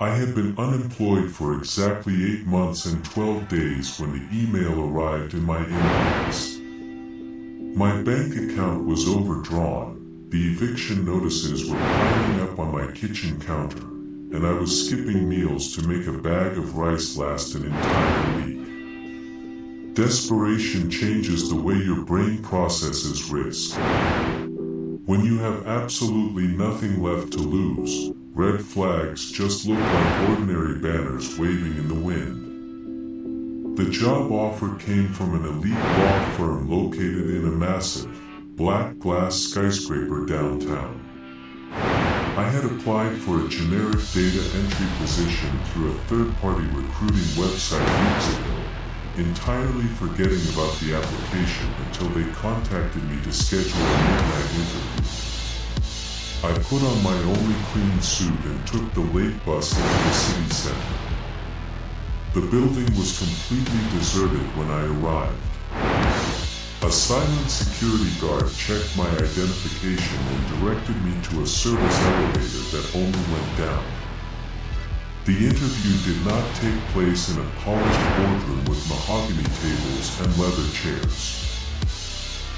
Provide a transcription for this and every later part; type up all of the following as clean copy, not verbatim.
I had been unemployed for exactly 8 months and 12 days when the email arrived in my inbox. My bank account was overdrawn, the eviction notices were piling up on my kitchen counter, and I was skipping meals to make a bag of rice last an entire week. Desperation changes the way your brain processes risk. When you have absolutely nothing left to lose, red flags just look like ordinary banners waving in the wind. The job offer came from an elite law firm located in a massive, black glass skyscraper downtown. I had applied for a generic data entry position through a third-party recruiting website weeks ago, entirely forgetting about the application until they contacted me to schedule a midnight interview. I put on my only clean suit and took the late bus into the city center. The building was completely deserted when I arrived. A silent security guard checked my identification and directed me to a service elevator that only went down. The interview did not take place in a polished boardroom with mahogany tables and leather chairs.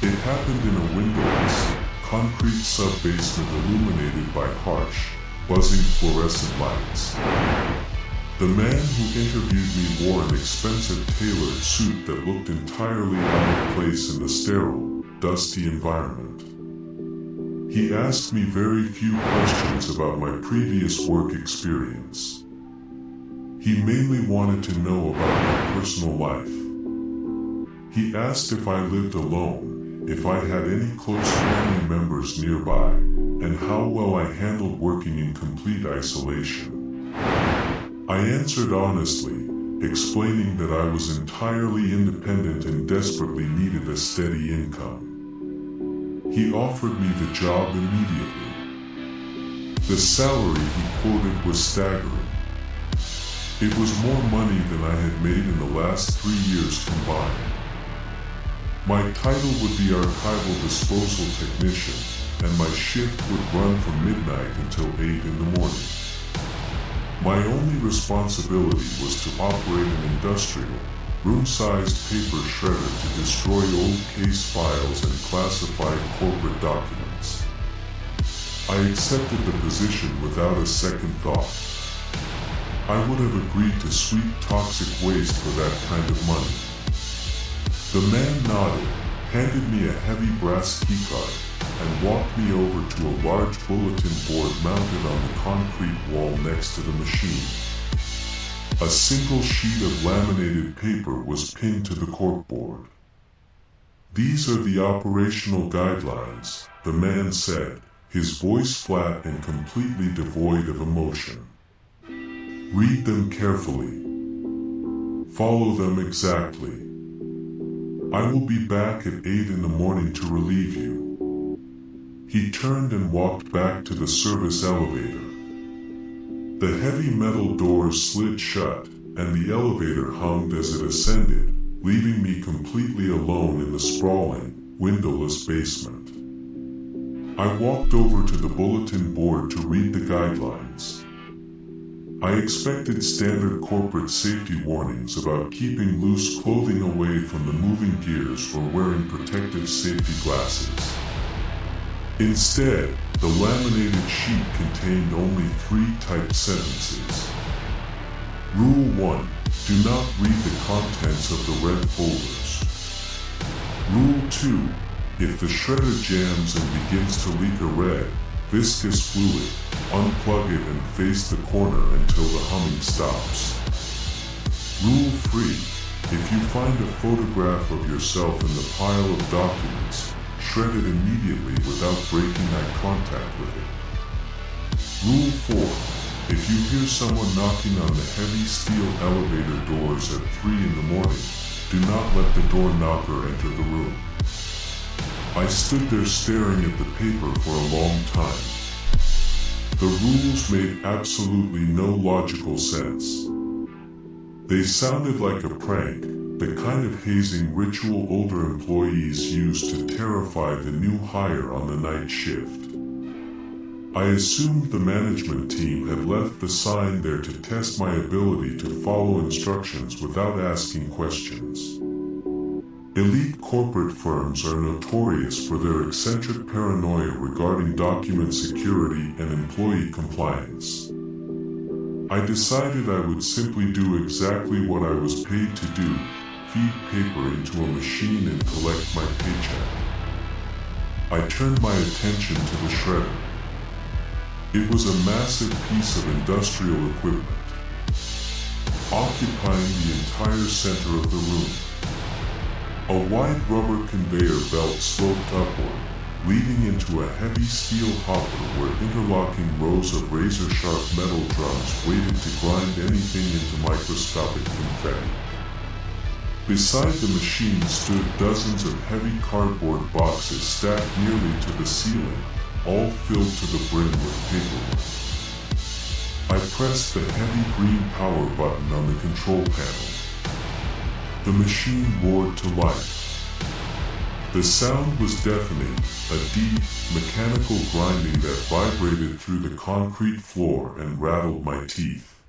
It happened in a windowless, concrete sub-basement illuminated by harsh, buzzing fluorescent lights. The man who interviewed me wore an expensive tailored suit that looked entirely out of place in the sterile, dusty environment. He asked me very few questions about my previous work experience. He mainly wanted to know about my personal life. He asked if I lived alone, if I had any close family members nearby, and how well I handled working in complete isolation. I answered honestly, explaining that I was entirely independent and desperately needed a steady income. He offered me the job immediately. The salary he quoted was staggering. It was more money than I had made in the last 3 years combined. My title would be Archival Disposal Technician, and my shift would run from midnight until 8 in the morning. My only responsibility was to operate an industrial, room-sized paper shredder to destroy old case files and classified corporate documents. I accepted the position without a second thought. I would have agreed to sweep toxic waste for that kind of money. The man nodded, handed me a heavy brass keycard, and walked me over to a large bulletin board mounted on the concrete wall next to the machine. A single sheet of laminated paper was pinned to the corkboard. "These are the operational guidelines," the man said, his voice flat and completely devoid of emotion. "Read them carefully. Follow them exactly. I will be back at 8 in the morning to relieve you." He turned and walked back to the service elevator. The heavy metal doors slid shut, and the elevator hummed as it ascended, leaving me completely alone in the sprawling, windowless basement. I walked over to the bulletin board to read the guidelines. I expected standard corporate safety warnings about keeping loose clothing away from the moving gears or wearing protective safety glasses. Instead, the laminated sheet contained only 3 typed sentences. Rule 1. Do not read the contents of the red folders. Rule 2. If the shredder jams and begins to leak a red, viscous fluid, unplug it and face the corner until the humming stops. Rule 3. If you find a photograph of yourself in the pile of documents, shred it immediately without breaking eye contact with it. Rule 4. If you hear someone knocking on the heavy steel elevator doors at 3 in the morning, do not let the door knocker enter the room. I stood there staring at the paper for a long time. The rules made absolutely no logical sense. They sounded like a prank, the kind of hazing ritual older employees use to terrify the new hire on the night shift. I assumed the management team had left the sign there to test my ability to follow instructions without asking questions. Elite corporate firms are notorious for their eccentric paranoia regarding document security and employee compliance. I decided I would simply do exactly what I was paid to do, feed paper into a machine and collect my paycheck. I turned my attention to the shredder. It was a massive piece of industrial equipment, occupying the entire center of the room. A wide rubber conveyor belt sloped upward, leading into a heavy steel hopper where interlocking rows of razor-sharp metal drums waited to grind anything into microscopic confetti. Beside the machine stood dozens of heavy cardboard boxes stacked nearly to the ceiling, all filled to the brim with paperwork. I pressed the heavy green power button on the control panel. The machine roared to life. The sound was deafening, a deep, mechanical grinding that vibrated through the concrete floor and rattled my teeth.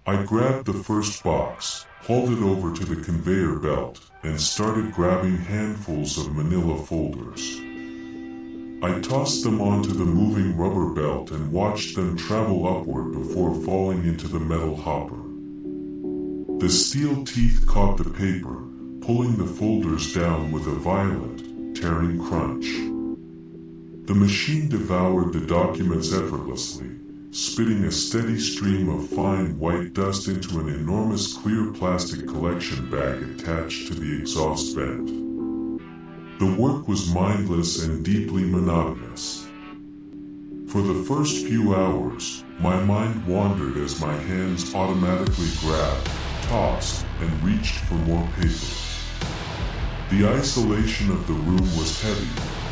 I grabbed the first box, hauled it over to the conveyor belt, and started grabbing handfuls of manila folders. I tossed them onto the moving rubber belt and watched them travel upward before falling into the metal hopper. The steel teeth caught the paper, pulling the folders down with a violent, tearing crunch. The machine devoured the documents effortlessly, spitting a steady stream of fine white dust into an enormous clear plastic collection bag attached to the exhaust vent. The work was mindless and deeply monotonous. For the first few hours, my mind wandered as my hands automatically grabbed, tossed, and reached for more paper. The isolation of the room was heavy,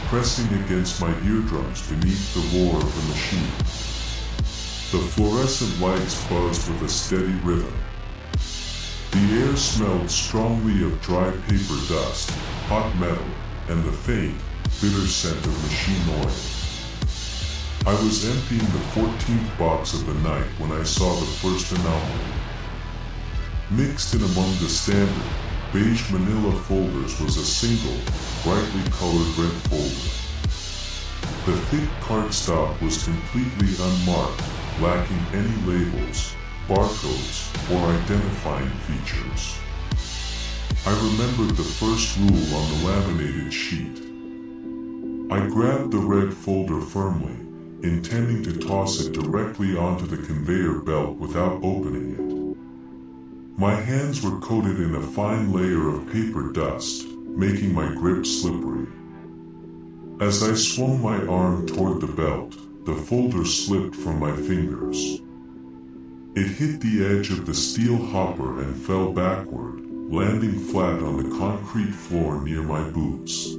pressing against my eardrums beneath the roar of the machine. The fluorescent lights buzzed with a steady rhythm. The air smelled strongly of dry paper dust, hot metal, and the faint, bitter scent of machine oil. I was emptying the 14th box of the night when I saw the first anomaly. Mixed in among the standard, beige manila folders was a single, brightly colored red folder. The thick cardstock was completely unmarked, lacking any labels, barcodes, or identifying features. I remembered the first rule on the laminated sheet. I grabbed the red folder firmly, intending to toss it directly onto the conveyor belt without opening it. My hands were coated in a fine layer of paper dust, making my grip slippery. As I swung my arm toward the belt, the folder slipped from my fingers. It hit the edge of the steel hopper and fell backward, landing flat on the concrete floor near my boots.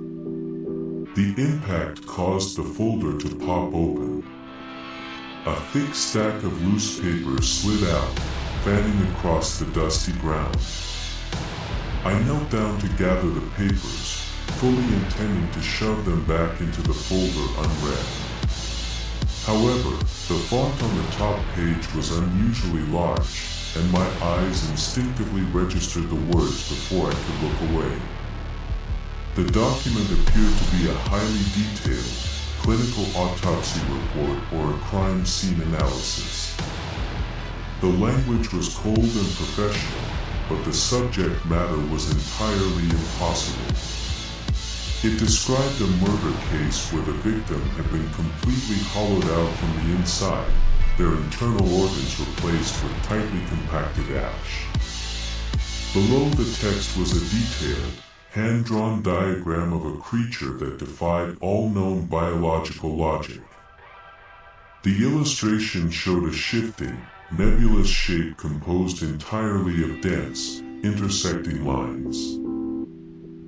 The impact caused the folder to pop open. A thick stack of loose paper slid out, fanning across the dusty ground. I knelt down to gather the papers, fully intending to shove them back into the folder unread. However, the font on the top page was unusually large, and my eyes instinctively registered the words before I could look away. The document appeared to be a highly detailed, clinical autopsy report or a crime scene analysis. The language was cold and professional, but the subject matter was entirely impossible. It described a murder case where the victim had been completely hollowed out from the inside, their internal organs replaced with tightly compacted ash. Below the text was a detailed, hand-drawn diagram of a creature that defied all known biological logic. The illustration showed a shifting, nebulous shape composed entirely of dense, intersecting lines.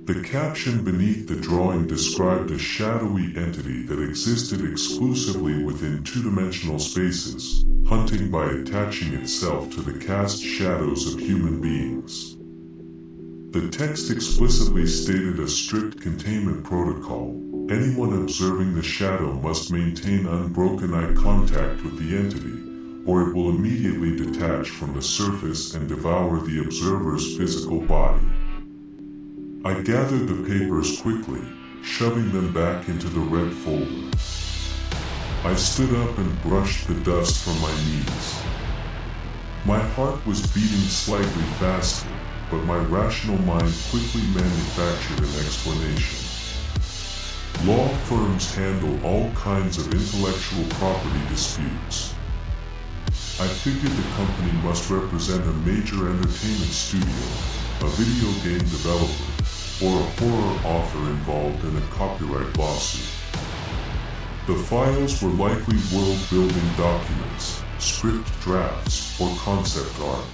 The caption beneath the drawing described a shadowy entity that existed exclusively within two-dimensional spaces, hunting by attaching itself to the cast shadows of human beings. The text explicitly stated a strict containment protocol, Anyone observing the shadow must maintain unbroken eye contact with the entity, or it will immediately detach from the surface and devour the observer's physical body. I gathered the papers quickly, shoving them back into the red folder. I stood up and brushed the dust from my knees. My heart was beating slightly faster, but my rational mind quickly manufactured an explanation. Law firms handle all kinds of intellectual property disputes. I figured the company must represent a major entertainment studio, a video game developer, or a horror author involved in a copyright lawsuit. The files were likely world-building documents, script drafts, or concept art.